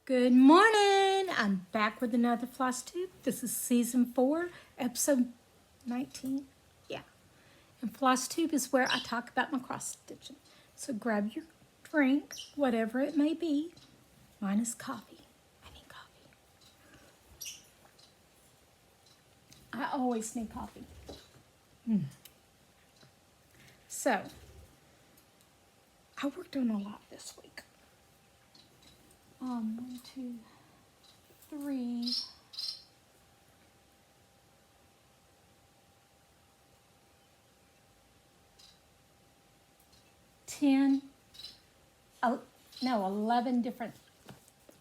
Good morning. I'm back with another floss tube. This is season 4, episode 19. Yeah. And floss tube is where I talk about my cross stitching. So grab your drink, whatever it may be. Mine is coffee. I need coffee. I always need coffee. So, I worked on a lot this week. 1, 2, 3. 10, 11 different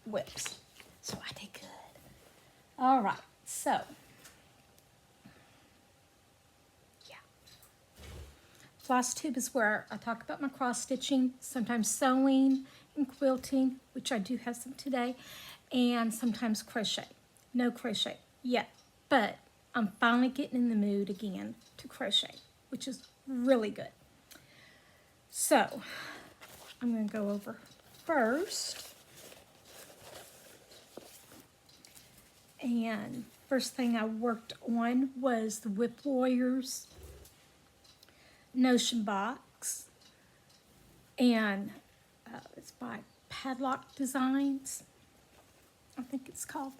whips. So I did good. All right, so yeah. Floss tube is where I talk about my cross stitching, sometimes sewing and quilting, which I do have some today, and sometimes crochet. No crochet yet, but I'm finally getting in the mood again to crochet, which is really good. So I'm going to go over first. And first thing I worked on was the Whip Warriors Notion box. And it's by Padlock Designs, I think it's called.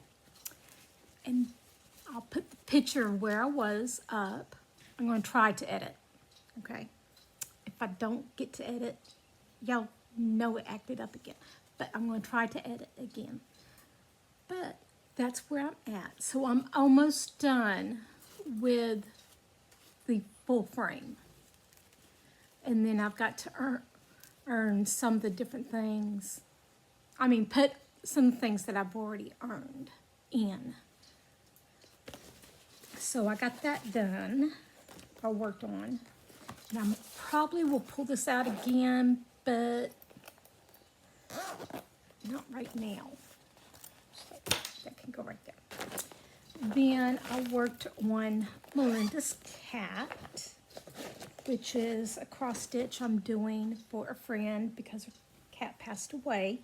And I'll put the picture of where I was up. I'm going to try to edit, okay? If I don't get to edit, y'all know it acted up again. But I'm going to try to edit again. But that's where I'm at. So I'm almost done with the full frame. And then I've got to earn some of the different things. I mean, put some things that I've already earned in. So I got that done. I worked on. And I probably will pull this out again, but not right now. So that can go right there. Then I worked on Melinda's cat, which is a cross stitch I'm doing for a friend because her cat passed away.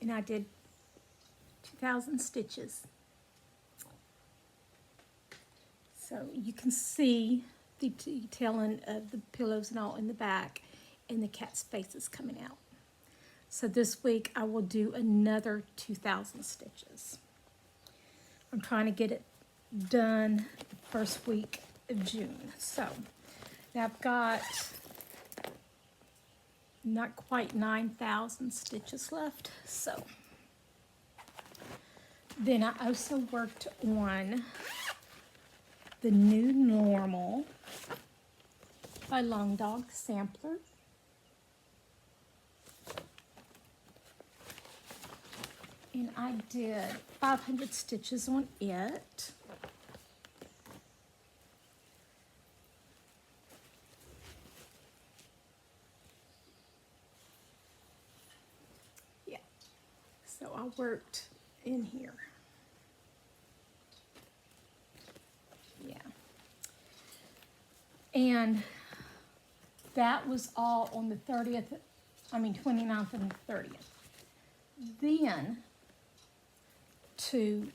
And I did 2,000 stitches. So you can see the detailing of the pillows and all in the back and the cat's faces coming out. So this week I will do another 2,000 stitches. I'm trying to get it done the first week of June. So now I've got not quite 9,000 stitches left. So then I also worked on the New Normal by Long Dog Sampler. And I did 500 stitches on it. Yeah. So I worked in here. And that was all on the 29th and the 30th. Then, to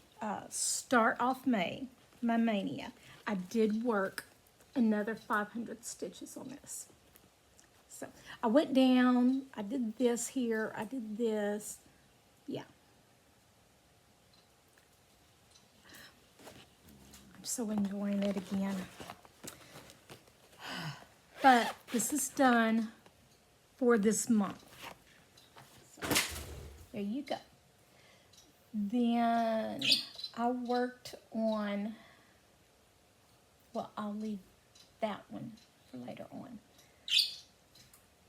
start off May, my mania, I did work another 500 stitches on this. So, I went down, I did this here, I did this, yeah. I'm so enjoying it again. But this is done for this month. So, there you go. Then I worked on, well, I'll leave that one for later on.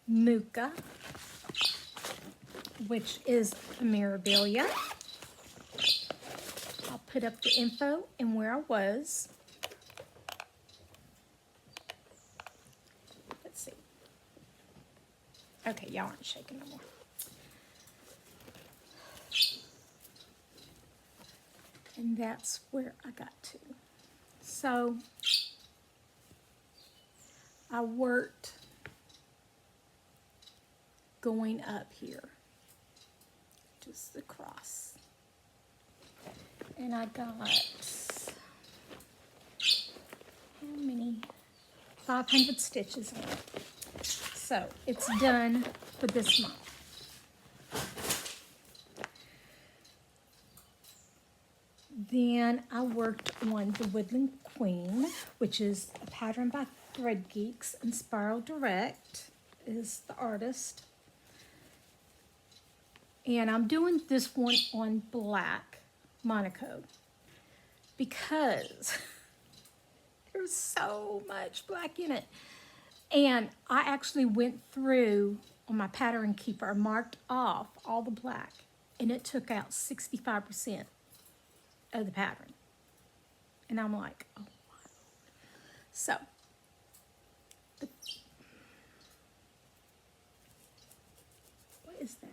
Muka, which is a Mirabilia. I'll put up the info and where I was. Okay, y'all aren't shaking no more. And that's where I got to. So I worked going up here, just across. And I got, how many? 500 stitches on it. So it's done for this month. Then I worked on the Woodland Queen, which is a pattern by Thread Geeks, and Spiral Direct is the artist. And I'm doing this one on black Monaco because there's so much black in it. And I actually went through on my pattern keeper, marked off all the black, and it took out 65% of the pattern. And I'm like, oh wow. So, what is that?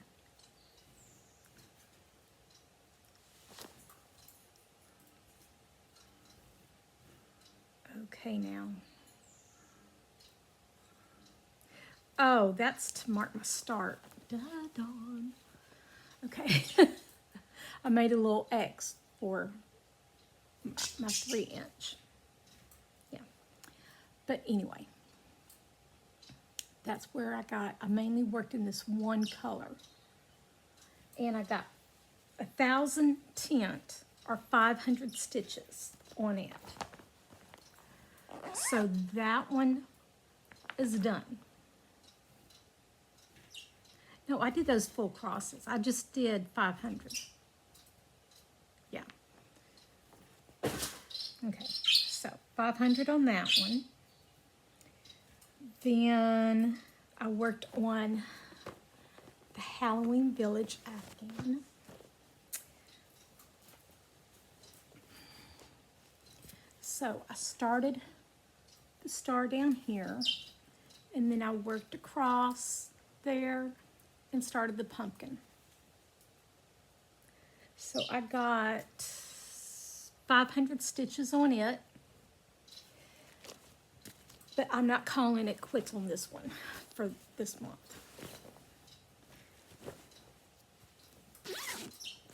Okay, now. Oh, that's to mark my start. Da-dawn. Okay. I made a little X for my 3-inch. Yeah. But anyway, that's where I mainly worked in this one color. And I got 1,000 tint or 500 stitches on it. So that one is done. No, I did those full crosses. I just did 500. Yeah. Okay, so 500 on that one. Then I worked on the Halloween Village Afghan. So I started the star down here, and then I worked across there and started the pumpkin. So I got 500 stitches on it, but I'm not calling it quits on this one for this month.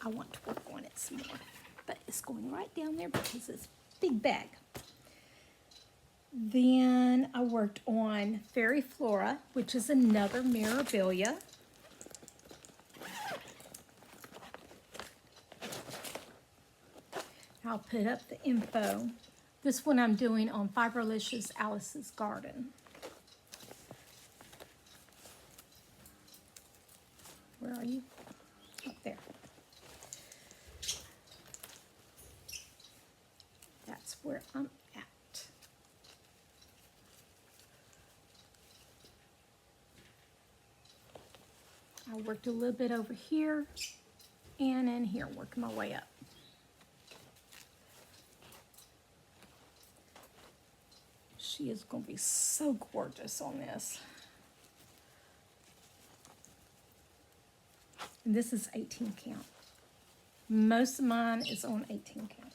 I want to work on it some more, but it's going right down there because it's a big bag. Then I worked on Fairy Flora, which is another memorabilia. I'll put up the info. This one I'm doing on Fiberlicious Alice's Garden. Where are you? Up there. That's where I'm at. I worked a little bit over here and in here, working my way up. She is going to be so gorgeous on this. And this is 18 count. Most of mine is on 18 count.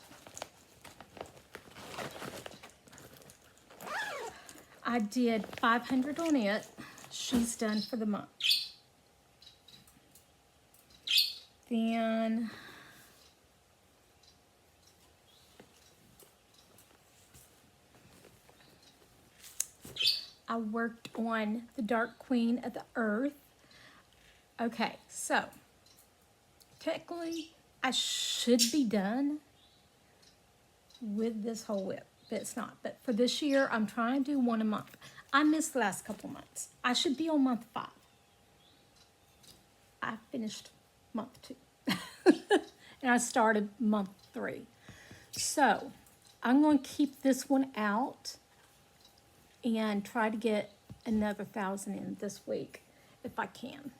I did 500 on it. She's done for the month. Then I worked on the Dark Queen of the Earth. Okay, so technically I should be done with this whole whip, but it's not. But for this year, I'm trying to do one a month. I missed the last couple months. I should be on month 5. I finished month 2. And I started month 3. So I'm going to keep this one out and try to get another 1,000 in this week if I can,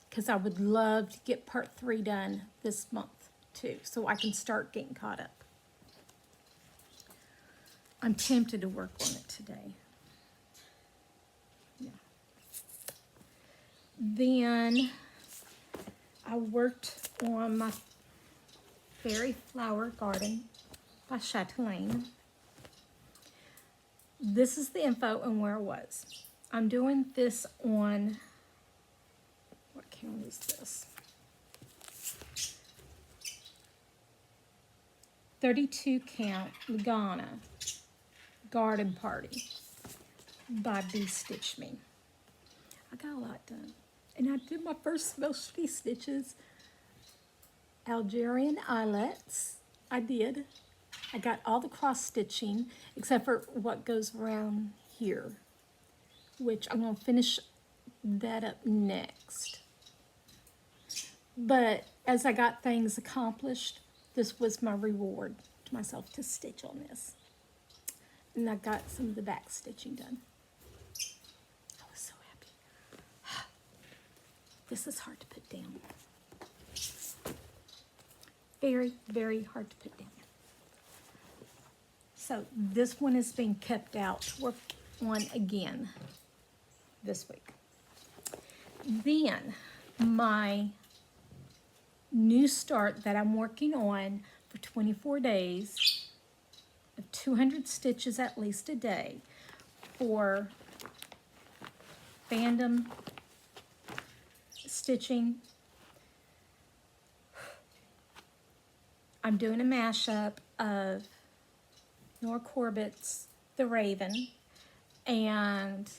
because I would love to get part 3 done this month too, so I can start getting caught up. I'm tempted to work on it today. Yeah. Then I worked on my Fairy Flower Garden by Chatelaine. This is the info and where it was. I'm doing this on count is this? 32 count Lagana Garden Party by BeStitchMe. I got a lot done. And I did my first specialty stitches. Algerian eyelets. I did. I got all the cross stitching except for what goes around here, which I'm going to finish that up next. But as I got things accomplished, this was my reward to myself to stitch on this. And I got some of the back stitching done. I was so happy. This is hard to put down. Very, very hard to put down. So this one is being kept out to work on again this week. Then my new start that I'm working on for 24 days of 200 stitches at least a day for fandom stitching. I'm doing a mashup of Nora Corbett's The Raven and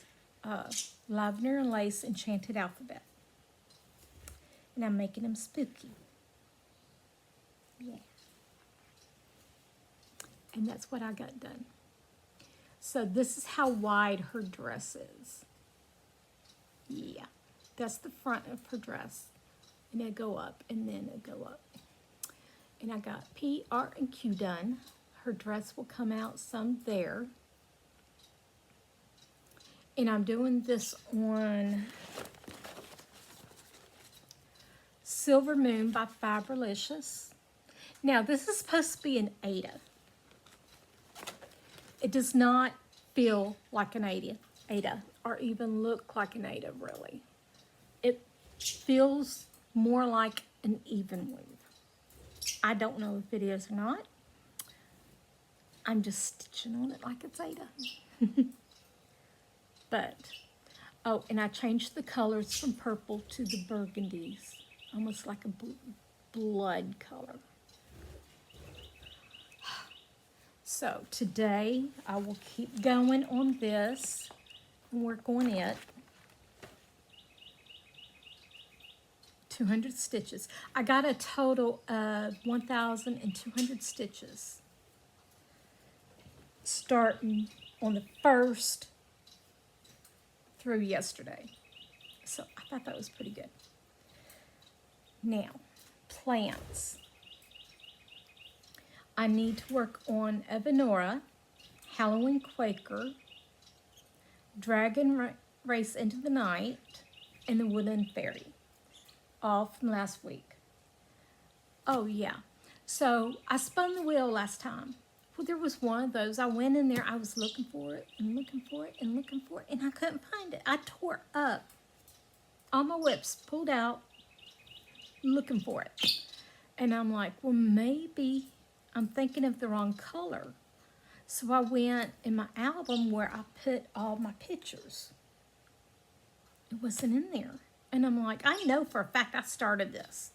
Lavender and Lace Enchanted Alphabet. And I'm making them spooky. Yeah. And that's what I got done. So this is how wide her dress is. Yeah. That's the front of her dress. And it'll go up and then it'll go up. And I got P, R, and Q done. Her dress will come out some there. And I'm doing this on Silver Moon by Fibrelicious. Now, this is supposed to be an Ada. It does not feel like an Ada, or even look like an Ada, really. It feels more like an even weave. I don't know if it is or not. I'm just stitching on it like it's Ada. But, oh, and I changed the colors from purple to the burgundies. Almost like a blood color. So today I will keep going on this and work on it. 200 stitches. I got a total of 1,200 stitches starting on the 1st through yesterday. So I thought that was pretty good. Now, plants. I need to work on Nora, Halloween Quaker, Dragon Race into the Night, and the Woodland Fairy, all from last week. Oh yeah, so I spun the wheel last time. Well, there was one of those. I went in there, I was looking for it, and looking for it, and looking for it, and I couldn't find it. I tore up all my whips, pulled out, looking for it. And I'm like, well, maybe I'm thinking of the wrong color. So I went in my album where I put all my pictures. It wasn't in there. And I'm like, I know for a fact I started this.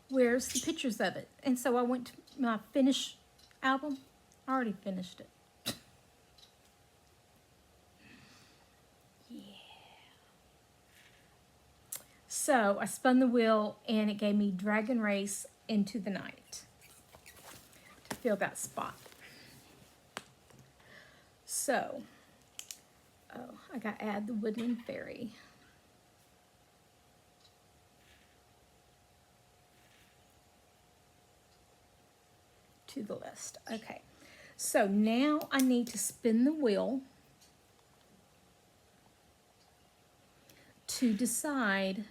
Where's the pictures of it? And so I went to my finished album. I already finished it. Yeah. So I spun the wheel and it gave me Dragon Race into the Night to fill that spot. So, oh, I got to add the Woodland Fairy. To the list. Okay, so now I need to spin the wheel to decide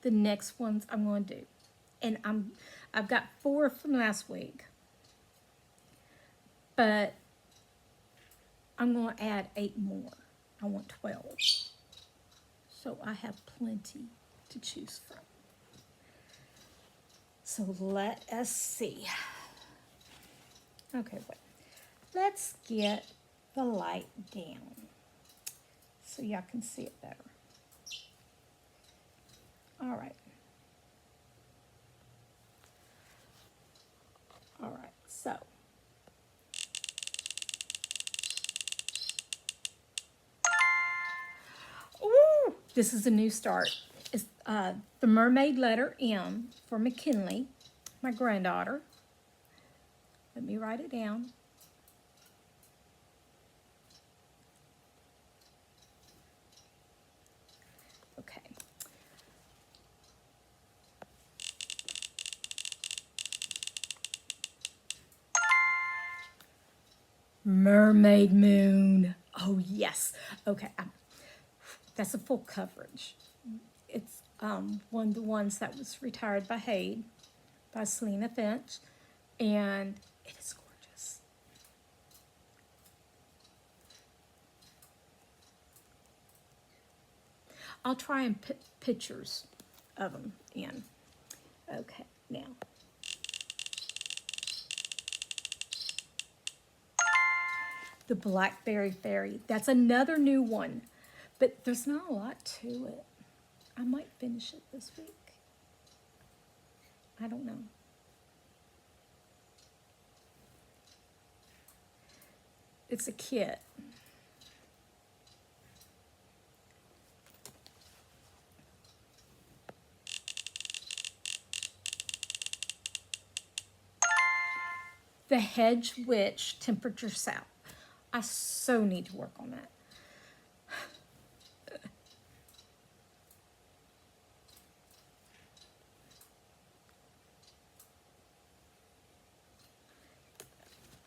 the next ones I'm going to do. And I've got 4 from last week, but I'm going to add 8 more. I want 12. So I have plenty to choose from. So let us see. Okay, wait. Let's get the light down so y'all can see it better. All right. All right, so. Ooh, this is a new start. It's the Mermaid letter M for McKinley, my granddaughter. Let me write it down. Okay. Mermaid moon. Oh, yes. Okay. That's a full coverage. It's one of the ones that was retired by HAED, by Selena Finch, and it is gorgeous. I'll try and put pictures of them in. Okay, now. The Blackberry Fairy. That's another new one, but there's not a lot to it. I might finish it this week. I don't know. It's a kit. The Hedge Witch Temperature South. I so need to work on that.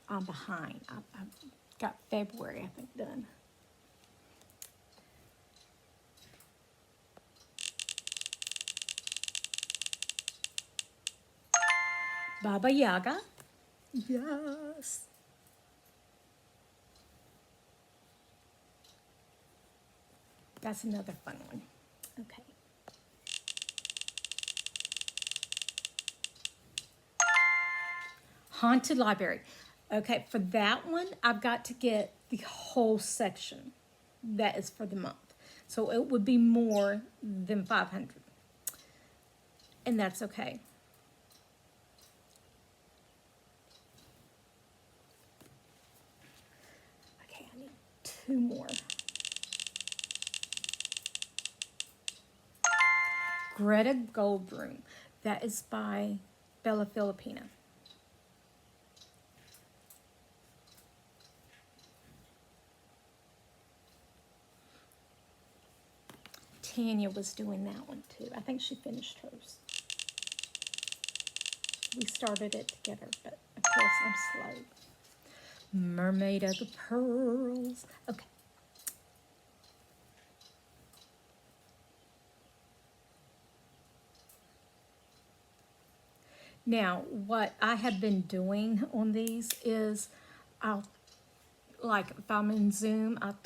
I'm behind. I've got February, I think, done. Baba Yaga. Yes. That's another fun one. Okay. Haunted Library. Okay, for that one, I've got to get the whole section. That is for the month. So it would be more than 500. And that's okay. Okay, I need 2 more. Greta Goldbroom. That is by Bella Filipina. Tanya was doing that one too. I think she finished hers. We started it together, but of course I'm slow. Mermaid of the Pearls. Okay. Now, what I have been doing on these is like if I'm in Zoom, I'll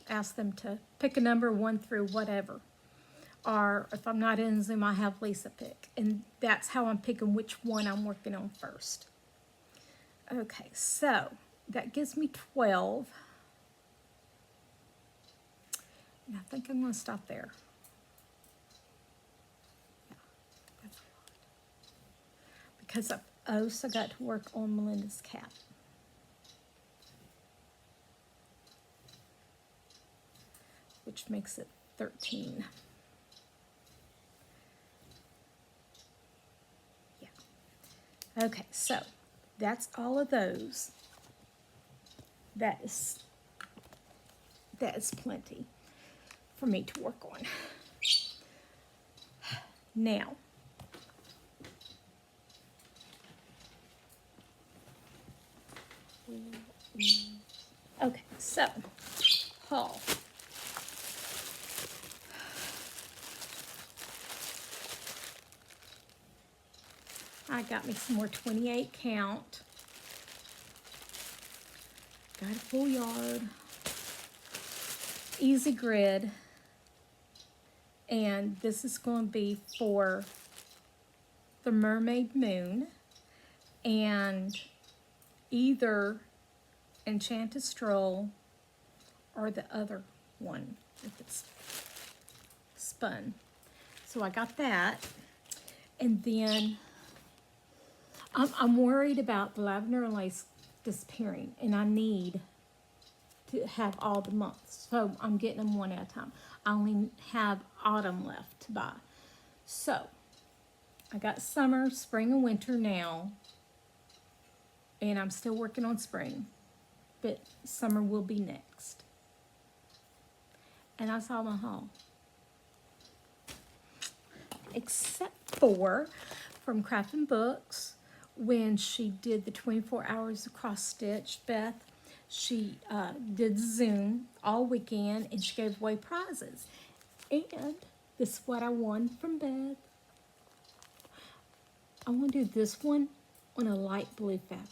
ask them to pick a number 1 through whatever. Or if I'm not in Zoom, I have Lisa pick. And that's how I'm picking which one I'm working on first. Okay, so that gives me 12. And I think I'm going to stop there. Yeah, that's a lot. Because I've also got to work on Melinda's cat. Which makes it 13. Yeah. Okay, so that's all of those. That is plenty for me to work on. Now, okay, so haul. I got me some more 28 count. Got a full yard. Easy grid. And this is going to be for the Mermaid Moon and either Enchanted Stroll or the other one if it's spun. So I got that. And then I'm worried about the lavender and lace disappearing, and I need to have all the months. So I'm getting them one at a time. I only have autumn left to buy. So I got summer, spring, and winter now. And I'm still working on spring, but summer will be next. And that's all my haul. Except for from Craft and Books, when she did the 24 hours of cross stitch, Beth, she did Zoom all weekend and she gave away prizes. And this is what I won from Beth. I want to do this one on a light blue fabric.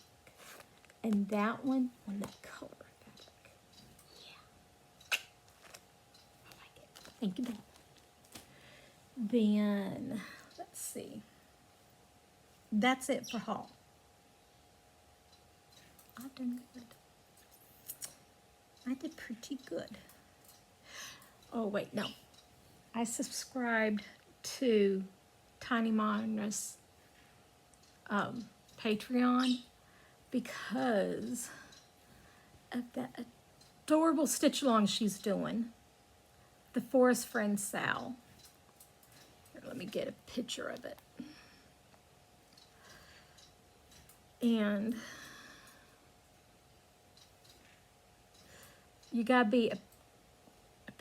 And that one on that color fabric. Yeah. I like it. Thank you, Beth. Then, let's see. That's it for haul. I've done good. I did pretty good. Oh, wait, no. I subscribed to Tiny Mana's Patreon because of that adorable stitch along she's doing. The Forest Friend Sal. Here, let me get a picture of it. And you gotta be a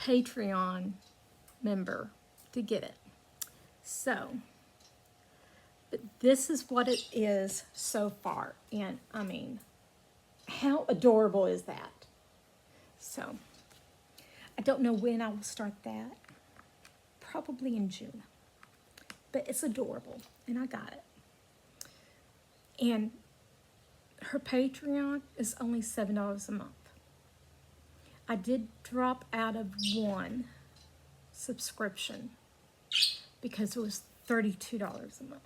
Patreon member to get it. So, but this is what it is so far. And I mean, how adorable is that? So, I don't know when I will start that. Probably in June. But it's adorable, and I got it. And her Patreon is only $7 a month. I did drop out of one subscription because it was $32 a month.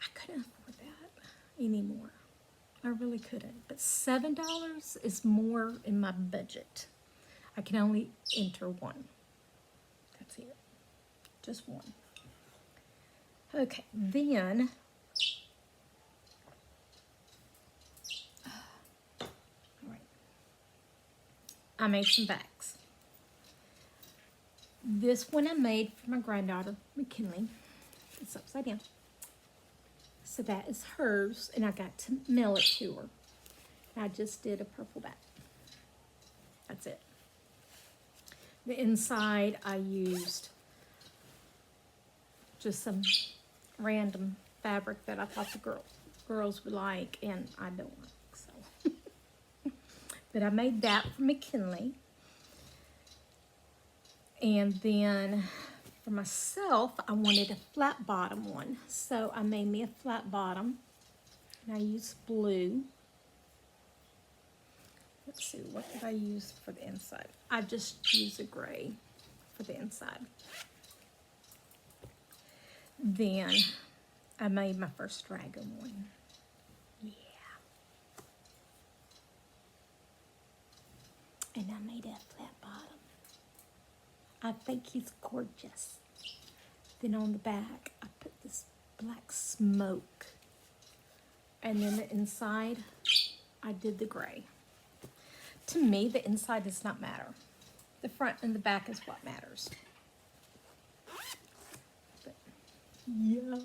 I couldn't afford that anymore. I really couldn't. But $7 is more in my budget. I can only enter one. That's it. Just one. Okay, then I made some bags. This one I made for my granddaughter, McKinley. It's upside down. So that is hers, and I got to mail it to her. I just did a purple bag. That's it. The inside I used just some random fabric that I thought the girls would like, and I don't like. But I made that for McKinley. And then for myself, I wanted a flat bottom one. So I made me a flat bottom. And I used blue. Let's see, what did I use for the inside? I just used a gray for the inside. Then I made my first dragon one. And I made a flat bottom. I think he's gorgeous. Then on the back, I put this black smoke. And then the inside, I did the gray. To me, the inside does not matter. The front and the back is what matters. But, yeah.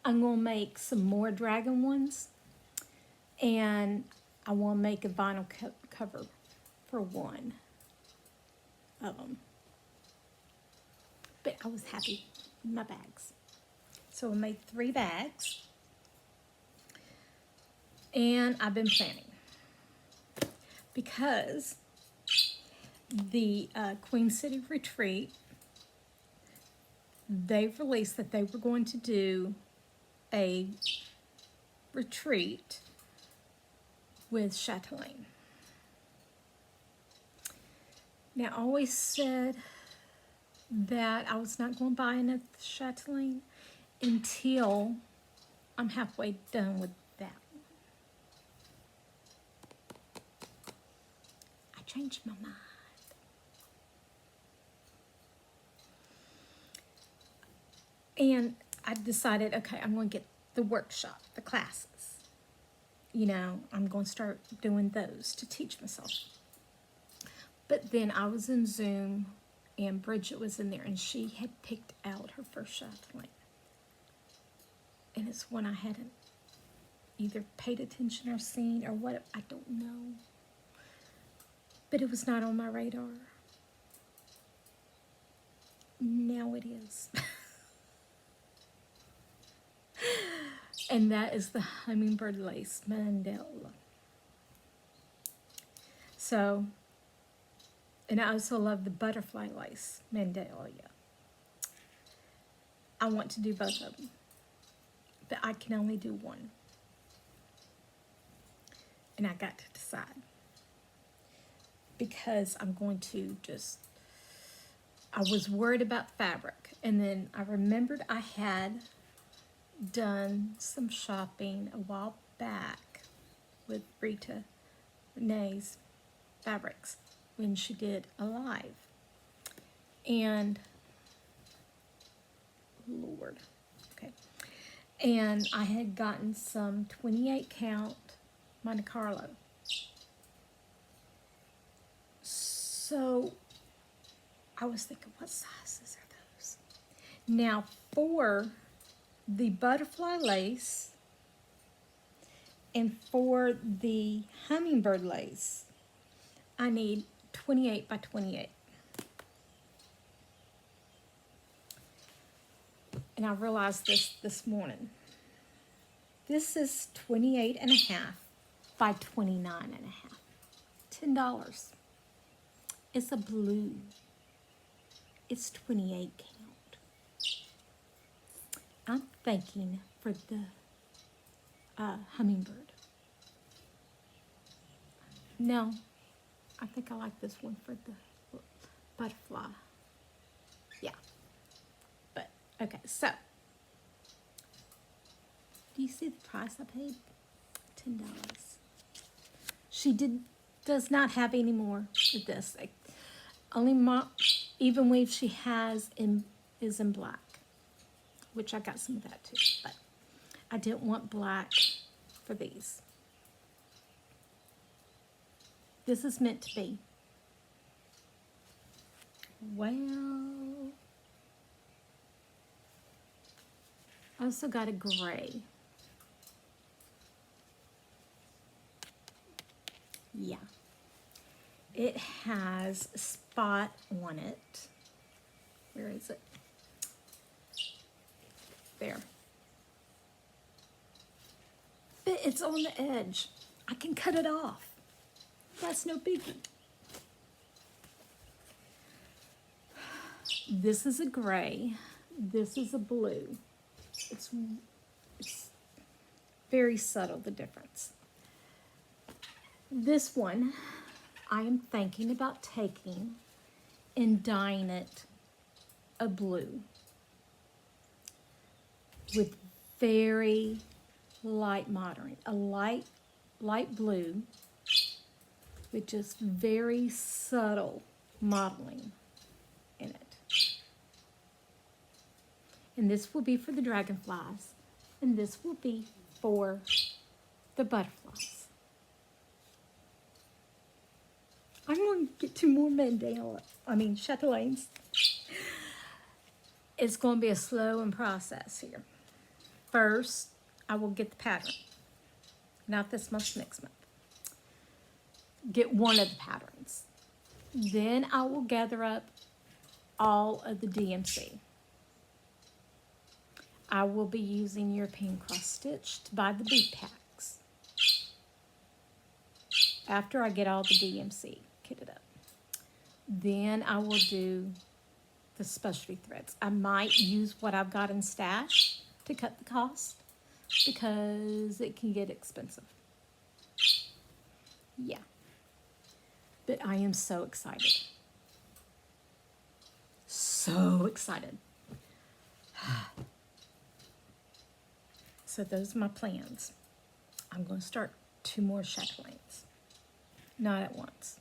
I'm going to make some more dragon ones. And I want to make a vinyl cover for one of them. But I was happy with my bags. So I made 3 bags. And I've been planning. Because the Queen City Retreat, they've released that they were going to do a retreat with chatelaine. Now, I always said that I was not going to buy another chatelaine until I'm halfway done with that one. I changed my mind. And I decided, okay, I'm going to get the workshop, the classes. You know, I'm going to start doing those to teach myself. But then I was in Zoom, and Bridget was in there, and she had picked out her first chatelaine. And it's one I hadn't either paid attention or seen or what, I don't know. But it was not on my radar. Now it is. And that is the Hummingbird Lace Mandala. So, and I also love the Butterfly Lace Mandala. I want to do both of them, but I can only do one. And I got to decide, because I'm going to just, I was worried about fabric, and then I remembered I had done some shopping a while back with Renee's Fabrics when she did a live, and Lord, okay, and I had gotten some 28 count Monte Carlo. So I was thinking, what sizes are those? Now for the butterfly lace and for the hummingbird lace, I need 28 by 28. And I realized this morning. This is 28 and a half by 29 and a half. $10. It's a blue. It's 28 count. I'm thanking for the hummingbird. No, I think I like this one for the butterfly. Yeah. But, okay, so. Do you see the price I paid? $10. She does not have any more of this. Like, only even weave she has is in black, which I got some of that too, but I didn't want black for these. This is meant to be. Well, I also got a gray. Yeah. It has a spot on it. Where is it? There. But it's on the edge. I can cut it off. That's no biggie. This is a gray. This is a blue. It's very subtle, the difference. This one, I am thinking about taking and dyeing it a blue with very light modeling, a light blue with just very subtle modeling in it. And this will be for the dragonflies, and this will be for the butterflies. I'm going to get 2 more chatelaines. It's going to be a slow process here. First, I will get the pattern. Not this month, next month. Get one of the patterns. Then I will gather up all of the DMC. I will be using European cross stitch to buy the bead packs. After I get all the DMC kitted up. Then I will do the specialty threads. I might use what I've got in stash to cut the cost because it can get expensive. Yeah. But I am so excited. So excited. So those are my plans. I'm going to start 2 more chatelaines. Not at once.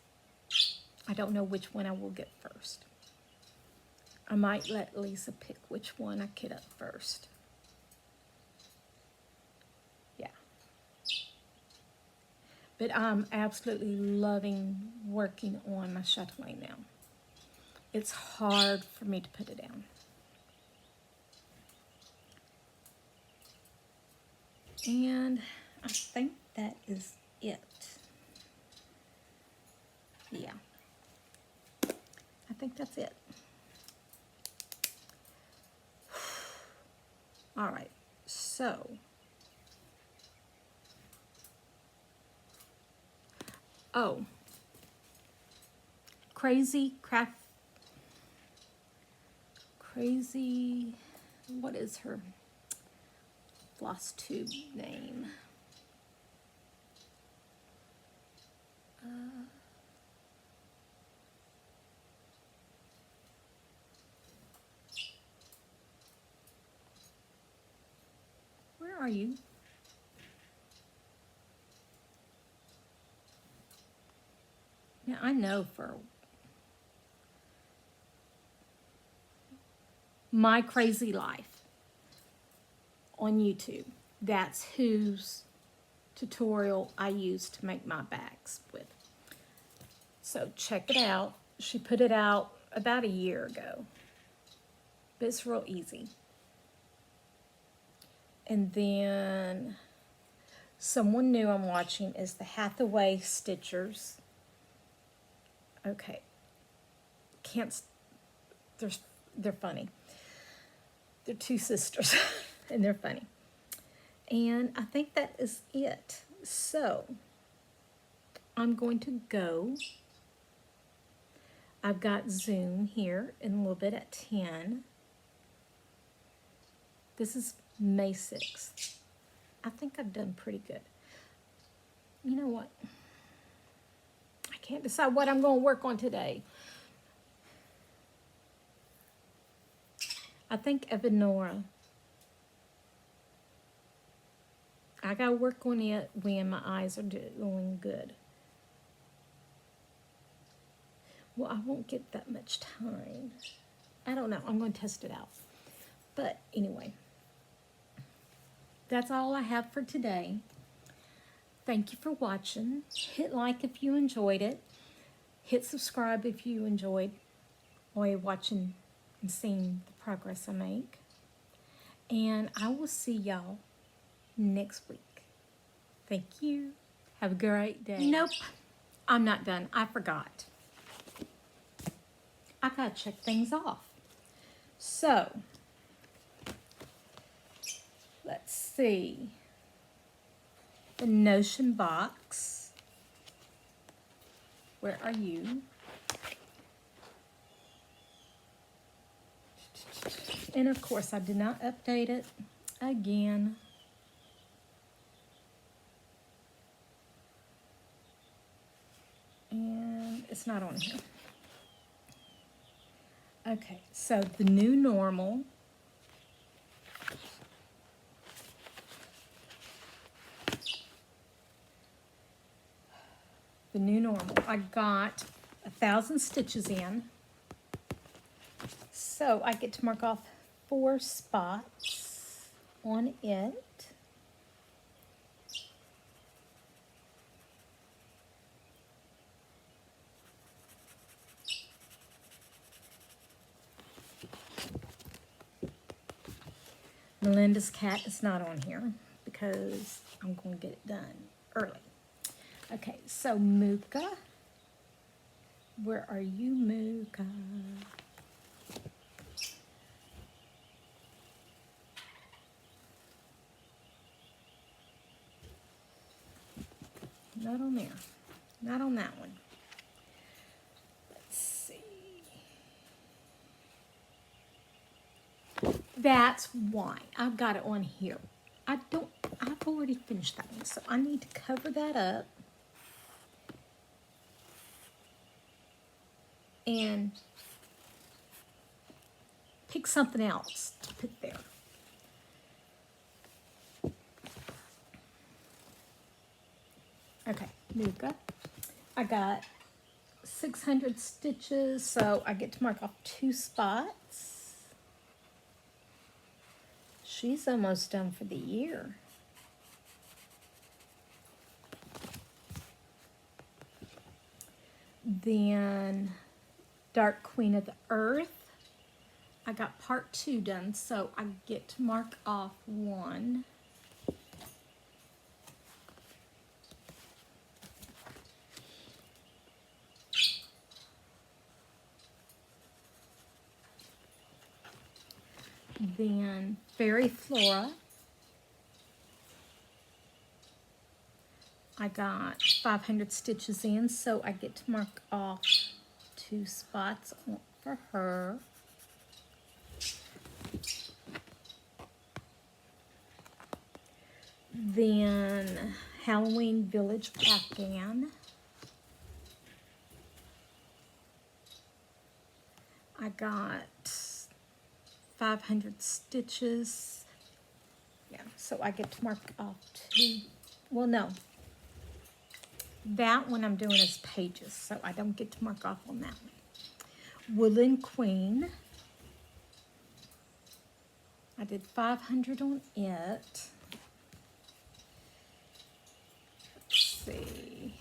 I don't know which one I will get first. I might let Lisa pick which one I cut up first. Yeah. But I'm absolutely loving working on my chatelaine now. It's hard for me to put it down. And I think that is it. Yeah. I think that's it. All right, so crazy, what is her floss tube name? Where are you? Now I know for My Crazy Life on YouTube, that's whose tutorial I use to make my bags with. So check it out. She put it out about a year ago, but it's real easy. And then someone new I'm watching is the Hathaway Stitchers. Okay, they're funny. They're two sisters and they're funny. And I think that is it. So I'm going to go. I've got Zoom here in a little bit at 10. This is May 6th. I think I've done pretty good. You know what? I can't decide what I'm going to work on today. I think of Nora. I got to work on it when my eyes are doing good. Well, I won't get that much time. I don't know. I'm going to test it out. But anyway, that's all I have for today. Thank you for watching. Hit like if you enjoyed it. Hit subscribe if you enjoyed watching and seeing the progress I make. And I will see y'all next week. Thank you. Have a great day. Nope, I'm not done. I forgot. I gotta check things off. So, let's see. The Notion box. Where are you? And of course, I did not update it again. And it's not on here. Okay, so the new normal. The new normal. I got 1,000 stitches in. So I get to mark off 4 spots on it. Melinda's cat is not on here because I'm going to get it done early. Okay, so Mooka. Where are you, Mooka? Not on there. Not on that one. Let's see. That's why I've got it on here. I've already finished that one, so I need to cover that up and pick something else to put there. Okay, Luca. I got 600 stitches, so I get to mark off 2 spots. She's almost done for the year. Then Dark Queen of the Earth. I got part 2 done, so I get to mark off 1. Then Fairy Flora. I got 500 stitches in, so I get to mark off 2 spots for her. Then Halloween Village Afghan. I got 500 stitches. Yeah, so I get to mark off 2. Well, no. That one I'm doing as pages, so I don't get to mark off on that one. Woodland Queen. I did 500 on it. Let's see.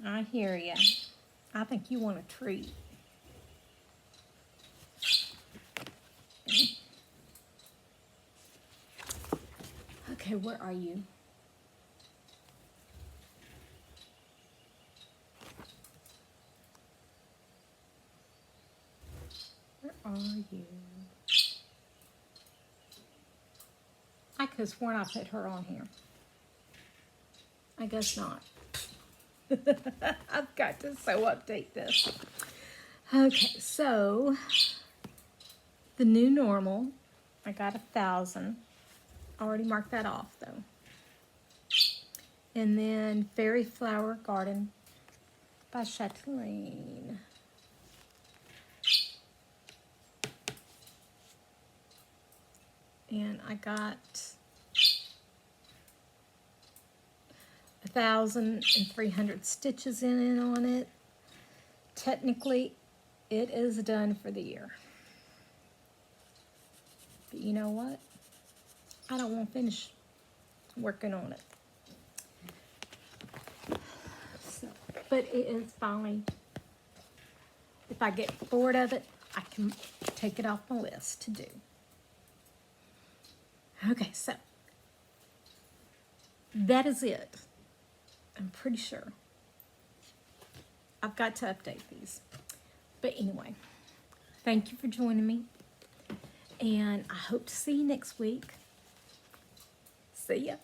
I hear ya. I think you want a treat. Okay, where are you? Where are you? I could have sworn I put her on here. I guess not. I've got to update this. Okay, so the new normal, I got 1,000. I already marked that off though. And then Fairy Flower Garden by Chatelaine. And I got 1,300 stitches in on it. Technically, it is done for the year. But you know what? I don't want to finish working on it. So, but it is finally, if I get bored of it, I can take it off my list to do. Okay, so that is it. I'm pretty sure. I've got to update these. But anyway, thank you for joining me. And I hope to see you next week. See ya.